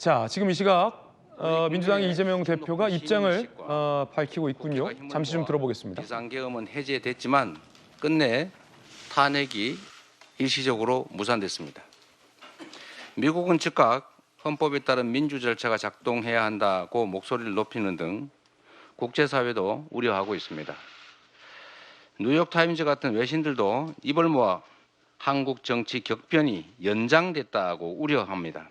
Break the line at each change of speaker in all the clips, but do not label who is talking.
자, 지금 이 시각 민주당의 이재명 대표가 입장을 밝히고 있군요. 잠시 좀 들어보겠습니다.
비상계엄은 해제됐지만 끝내 탄핵이 일시적으로 무산됐습니다. 미국은 즉각 헌법에 따른 민주 절차가 작동해야 한다고 목소리를 높이는 등 국제사회도 우려하고 있습니다. 뉴욕타임즈 같은 외신들도 입을 모아 한국 정치 격변이 연장됐다고 우려합니다.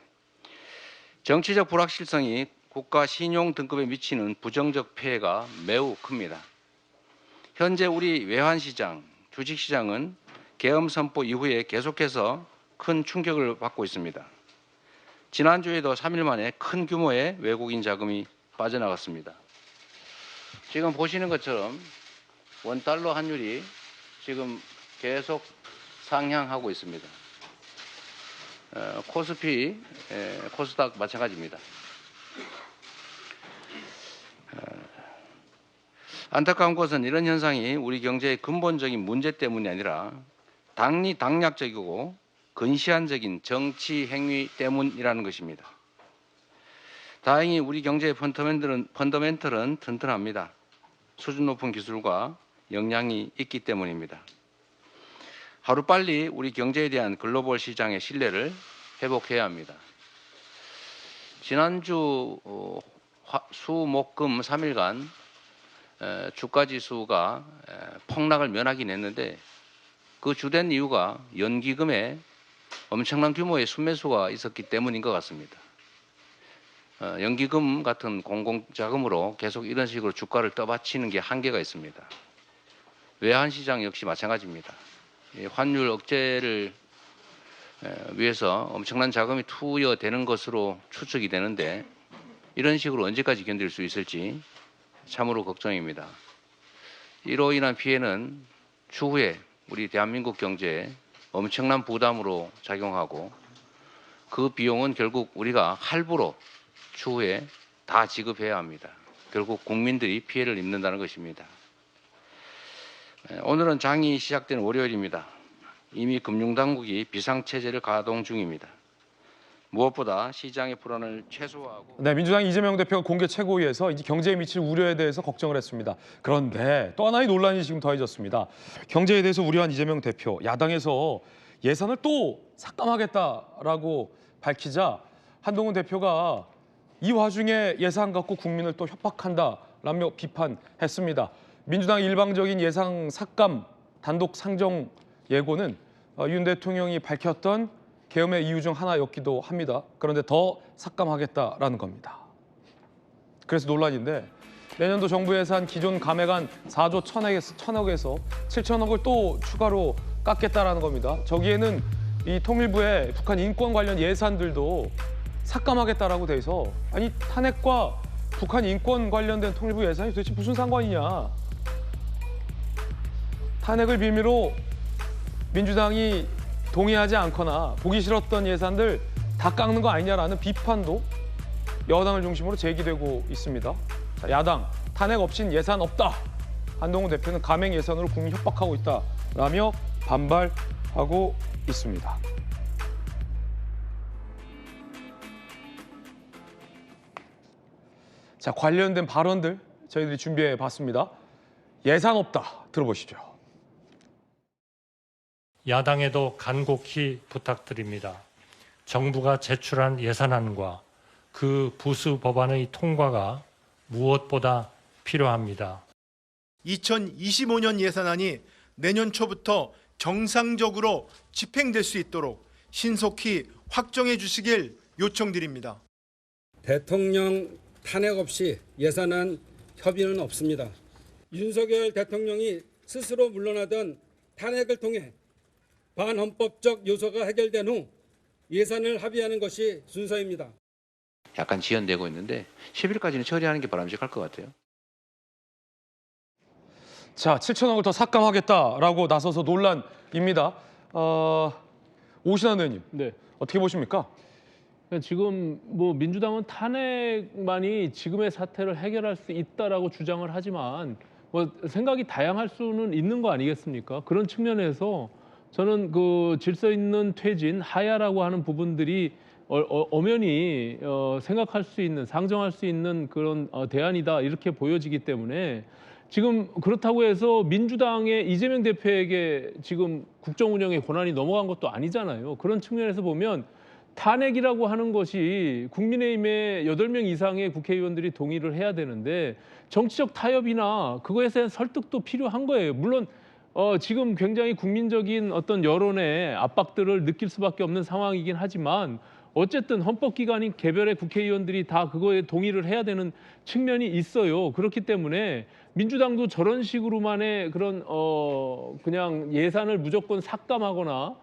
정치적 불확실성이 국가 신용 등급에 미치는 부정적 폐해가 매우 큽니다. 현재 우리 외환시장, 주식시장은 계엄 선포 이후에 계속해서 큰 충격을 받고 있습니다. 지난주에도 3일 만에 큰 규모의 외국인 자금이 빠져나갔습니다. 지금 보시는 것처럼 원달러 환율이 지금 계속 상향하고 있습니다. 코스피, 코스닥 마찬가지입니다. 안타까운 것은 이런 현상이 우리 경제의 근본적인 문제 때문이 아니라 당략적이고 근시안적인 정치 행위 때문이라는 것입니다. 다행히 우리 경제의 펀더멘털은 튼튼합니다. 수준 높은 기술과 역량이 있기 때문입니다. 하루빨리 우리 경제에 대한 글로벌 시장의 신뢰를 회복해야 합니다. 지난주 수, 목, 금 3일간 주가지수가 폭락을 면하긴 했는데 그 주된 이유가 연기금에 엄청난 규모의 순매수가 있었기 때문인 것 같습니다. 연기금 같은 공공자금으로 계속 이런 식으로 주가를 떠받치는 게 한계가 있습니다. 외환시장 역시 마찬가지입니다. 환율 억제를 위해서 엄청난 자금이 투여되는 것으로 추측이 되는데 이런 식으로 언제까지 견딜 수 있을지 참으로 걱정입니다. 이로 인한 피해는 추후에 우리 대한민국 경제에 엄청난 부담으로 작용하고 그 비용은 결국 우리가 할부로 추후에 다 지급해야 합니다. 결국 국민들이 피해를 입는다는 것입니다. 오늘은 장이 시작된 월요일입니다. 이미 금융당국이 비상체제를 가동 중입니다. 무엇보다 시장의 불안을 최소화하고
네, 민주당 이재명 대표가 공개 최고위에서 이제 경제에 미칠 우려에 대해서 걱정을 했습니다. 그런데 또 하나의 논란이 지금 더해졌습니다. 경제에 대해서 우려한 이재명 대표, 야당에서 예산을 또 삭감하겠다라고 밝히자 한동훈 대표가 이 와중에 예산 갖고 국민을 또 협박한다라며 비판했습니다. 민주당의 일방적인 예산 삭감 단독 상정 예고는 윤 대통령이 밝혔던 계엄의 이유 중 하나였기도 합니다. 그런데 더 삭감하겠다라는 겁니다. 그래서 논란인데 내년도 정부 예산 기존 감액안 4조 1,000억에서 7천억을 또 추가로 깎겠다라는 겁니다. 저기에는 이 통일부의 북한 인권 관련 예산들도 삭감하겠다라고 돼 있어. 아니 탄핵과 북한 인권 관련된 통일부 예산이 도대체 무슨 상관이냐. 탄핵을 빌미로 민주당이 동의하지 않거나 보기 싫었던 예산들 다 깎는 거 아니냐라는 비판도 여당을 중심으로 제기되고 있습니다. 자, 야당 탄핵 없인 예산 없다. 한동훈 대표는 감행 예산으로 국민 협박하고 있다라며 반발하고 있습니다. 자, 관련된 발언들 저희들이 준비해 봤습니다. 예산 없다. 들어보시죠.
야당에도 간곡히 부탁드립니다. 정부가 제출한 예산안과 그 부수 법안의 통과가 무엇보다 필요합니다.
2025년 예산안이 내년 초부터 정상적으로 집행될 수 있도록 신속히 확정해 주시길 요청드립니다.
대통령 탄핵 없이 예산안 협의는 없습니다. 윤석열 대통령이 스스로 물러나던 탄핵을 통해 반헌법적 요소가 해결된 후 예산을 합의하는 것이 순서입니다.
약간 지연되고 있는데 10일까지는 처리하는 게 바람직할 것 같아요.
자, 7천억을 더 삭감하겠다라고 나서서 논란입니다. 오신환 의원님,
네.
어떻게 보십니까?
지금 뭐 민주당은 탄핵만이 지금의 사태를 해결할 수 있다라고 주장을 하지만 뭐 생각이 다양할 수는 있는 거 아니겠습니까? 그런 측면에서 저는 그 질서 있는 퇴진, 하야라고 하는 부분들이 엄연히 생각할 수 있는, 상정할 수 있는 그런 대안이다 이렇게 보여지기 때문에 지금 그렇다고 해서 민주당의 이재명 대표에게 지금 국정 운영의 권한이 넘어간 것도 아니잖아요. 그런 측면에서 보면 탄핵이라고 하는 것이 국민의힘의 8명 이상의 국회의원들이 동의를 해야 되는데 정치적 타협이나 그거에 대한 설득도 필요한 거예요. 물론 지금 굉장히 국민적인 어떤 여론의 압박들을 느낄 수밖에 없는 상황이긴 하지만 어쨌든 헌법기관인 개별의 국회의원들이 다 그거에 동의를 해야 되는 측면이 있어요. 그렇기 때문에 민주당도 저런 식으로만의 그런 그냥 예산을 무조건 삭감하거나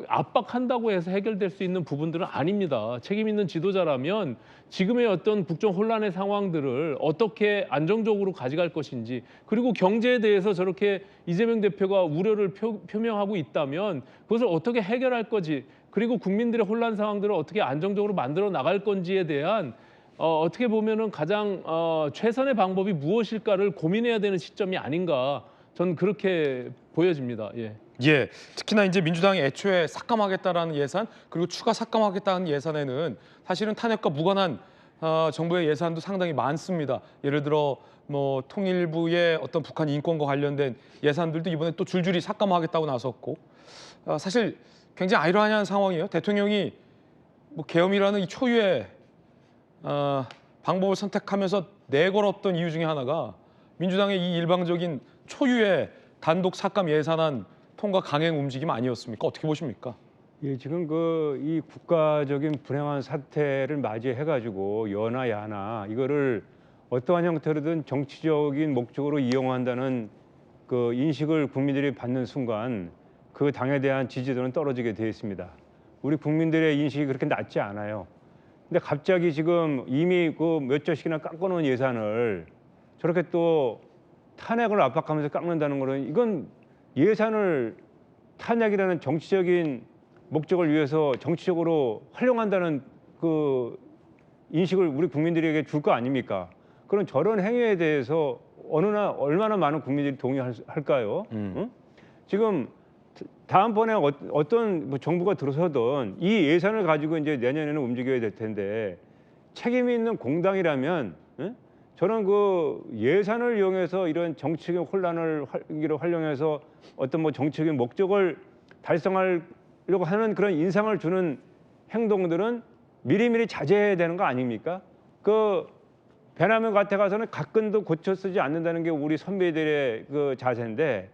압박한다고 해서 해결될 수 있는 부분들은 아닙니다. 책임 있는 지도자라면 지금의 어떤 국정 혼란의 상황들을 어떻게 안정적으로 가져갈 것인지, 그리고 경제에 대해서 저렇게 이재명 대표가 우려를 표명하고 있다면 그것을 어떻게 해결할 거지, 그리고 국민들의 혼란 상황들을 어떻게 안정적으로 만들어 나갈 건지에 대한 어떻게 보면은 가장 최선의 방법이 무엇일까를 고민해야 되는 시점이 아닌가, 저는 그렇게 보여집니다. 예.
예, 특히나 이제 민주당이 애초에 삭감하겠다라는 예산, 그리고 추가 삭감하겠다는 예산에는 사실은 탄핵과 무관한 정부의 예산도 상당히 많습니다. 예를 들어 뭐 통일부의 어떤 북한 인권과 관련된 예산들도 이번에 또 줄줄이 삭감하겠다고 나섰고, 사실 굉장히 아이러니한 상황이에요. 대통령이 뭐 계엄이라는 이 초유의 방법을 선택하면서 내걸었던 이유 중에 하나가 민주당의 이 일방적인 초유의 단독 삭감 예산안 통과 강행 움직임 아니었습니까? 어떻게 보십니까?
예, 지금 이 국가적인 불행한 사태를 맞이해가지고 여나 야나 이거를 어떠한 형태로든 정치적인 목적으로 이용한다는 그 인식을 국민들이 받는 순간 그 당에 대한 지지도는 떨어지게 되어 있습니다. 우리 국민들의 인식이 그렇게 낮지 않아요. 근데 갑자기 지금 이미 그 몇 조씩이나 깎아놓은 예산을 저렇게 또 탄핵을 압박하면서 깎는다는 거는 이건 예산을 탄핵이라는 정치적인 목적을 위해서 정치적으로 활용한다는 그 인식을 우리 국민들에게 줄 거 아닙니까? 그런 저런 행위에 대해서 얼마나 많은 국민들이 동의할까요? 응? 지금 다음번에 어떤 뭐 정부가 들어서든 이 예산을 가지고 이제 내년에는 움직여야 될 텐데 책임 있는 공당이라면 응? 저는 그 예산을 이용해서 이런 정치적인 혼란을 활용해서 어떤 뭐 정치적인 목적을 달성하려고 하는 그런 인상을 주는 행동들은 미리미리 자제해야 되는 거 아닙니까? 그 배남의 밭에 가서는 가끔도 고쳐 쓰지 않는다는 게 우리 선배들의 그 자세인데,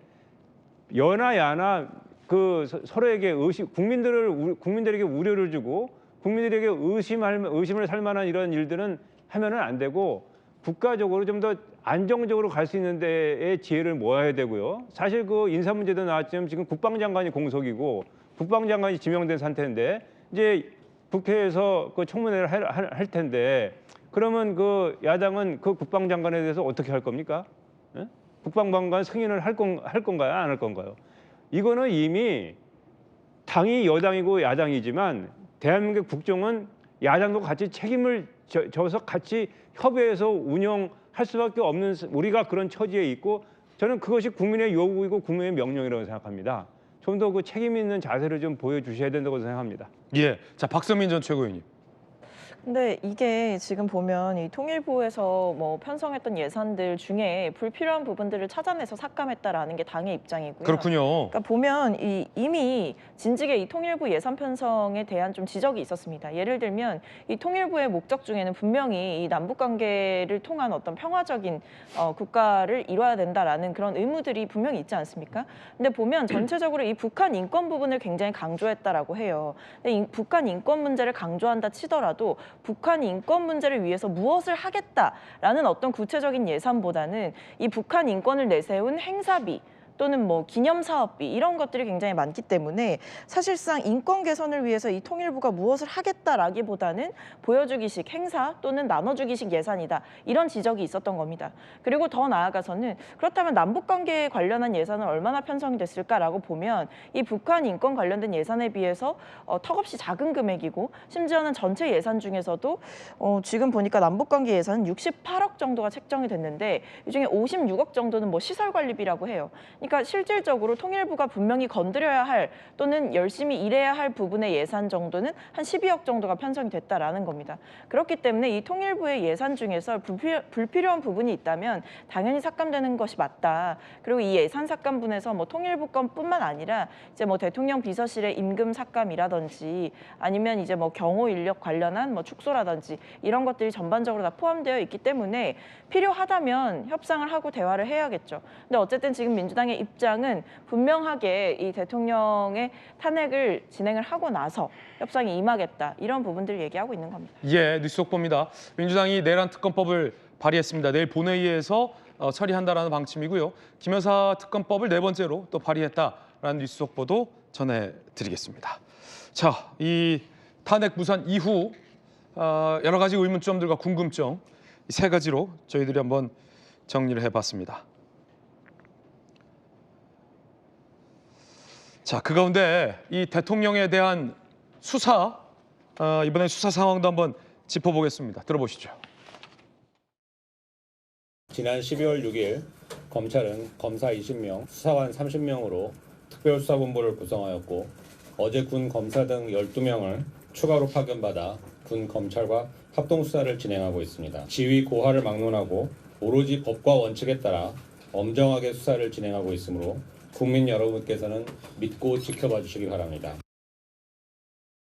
여나 야나 그 서로에게 국민들에게 우려를 주고 국민들에게 의심을 살 만한 이런 일들은 하면은 안 되고 국가적으로 좀 더 안정적으로 갈 수 있는 데에 지혜를 모아야 되고요. 사실 그 인사 문제도 나왔지만 지금 국방장관이 공석이고 국방장관이 지명된 상태인데 이제 국회에서 그 청문회를 할 텐데, 그러면 그 야당은 그 국방장관에 대해서 어떻게 할 겁니까? 예? 국방장관 승인을 할 건가요? 안 할 건가요? 이거는 이미 당이 여당이고 야당이지만 대한민국 국정은 야당도 같이 책임을 져서 같이 협의해서 운영할 수밖에 없는 우리가 그런 처지에 있고, 저는 그것이 국민의 요구이고 국민의 명령이라고 생각합니다. 좀 더 그 책임 있는 자세를 좀 보여주셔야 된다고 생각합니다.
예, 자 박선민 전 최고위원님.
근데 이게 지금 보면 이 통일부에서 뭐 편성했던 예산들 중에 불필요한 부분들을 찾아내서 삭감했다라는 게 당의 입장이고요.
그렇군요.
그러니까 보면 이미 진즉에 이 통일부 예산 편성에 대한 좀 지적이 있었습니다. 예를 들면 이 통일부의 목적 중에는 분명히 이 남북 관계를 통한 어떤 평화적인 국가를 이뤄야 된다라는 그런 의무들이 분명히 있지 않습니까? 근데 보면 전체적으로 이 북한 인권 부분을 굉장히 강조했다라고 해요. 근데 북한 인권 문제를 강조한다 치더라도 북한 인권 문제를 위해서 무엇을 하겠다라는 어떤 구체적인 예산보다는 이 북한 인권을 내세운 행사비 또는 뭐 기념사업비 이런 것들이 굉장히 많기 때문에 사실상 인권 개선을 위해서 이 통일부가 무엇을 하겠다라기보다는 보여주기식 행사 또는 나눠주기식 예산이다, 이런 지적이 있었던 겁니다. 그리고 더 나아가서는 그렇다면 남북관계에 관련한 예산은 얼마나 편성이 됐을까라고 보면 이 북한 인권 관련된 예산에 비해서 턱없이 작은 금액이고, 심지어는 전체 예산 중에서도 지금 보니까 남북관계 예산은 68억 정도가 책정이 됐는데 이 중에 56억 정도는 뭐 시설관리비라고 해요. 그러니까 그러니까 실질적으로 통일부가 분명히 건드려야 할 또는 열심히 일해야 할 부분의 예산 정도는 한 12억 정도가 편성이 됐다라는 겁니다. 그렇기 때문에 이 통일부의 예산 중에서 불필요한 부분이 있다면 당연히 삭감되는 것이 맞다. 그리고 이 예산 삭감분에서 뭐 통일부 건뿐만 아니라 이제 뭐 대통령 비서실의 임금 삭감이라든지 아니면 이제 뭐 경호 인력 관련한 뭐 축소라든지 이런 것들이 전반적으로 다 포함되어 있기 때문에 필요하다면 협상을 하고 대화를 해야겠죠. 근데 어쨌든 지금 민주당의 입장은 분명하게 이 대통령의 탄핵을 진행을 하고 나서 협상에 임하겠다. 이런 부분들을 얘기하고 있는 겁니다.
예, 뉴스 속보입니다. 민주당이 내란 특검법을 발의했습니다. 내일 본회의에서 처리한다라는 방침이고요. 김 여사 특검법을 네 번째로 또 발의했다라는 뉴스 속보도 전해드리겠습니다. 자, 이 탄핵 무산 이후 여러 가지 의문점들과 궁금증 이 세 가지로 저희들이 한번 정리를 해봤습니다. 자, 그 가운데 이 대통령에 대한 수사, 이번에 수사 상황도 한번 짚어보겠습니다. 들어보시죠.
지난 12월 6일 검찰은 검사 20명, 수사관 30명으로 특별수사본부를 구성하였고 어제 군 검사 등 12명을 추가로 파견받아 군 검찰과 합동수사를 진행하고 있습니다. 지휘 고하를 막론하고 오로지 법과 원칙에 따라 엄정하게 수사를 진행하고 있으므로 국민 여러분께서는 믿고 지켜봐 주시기 바랍니다.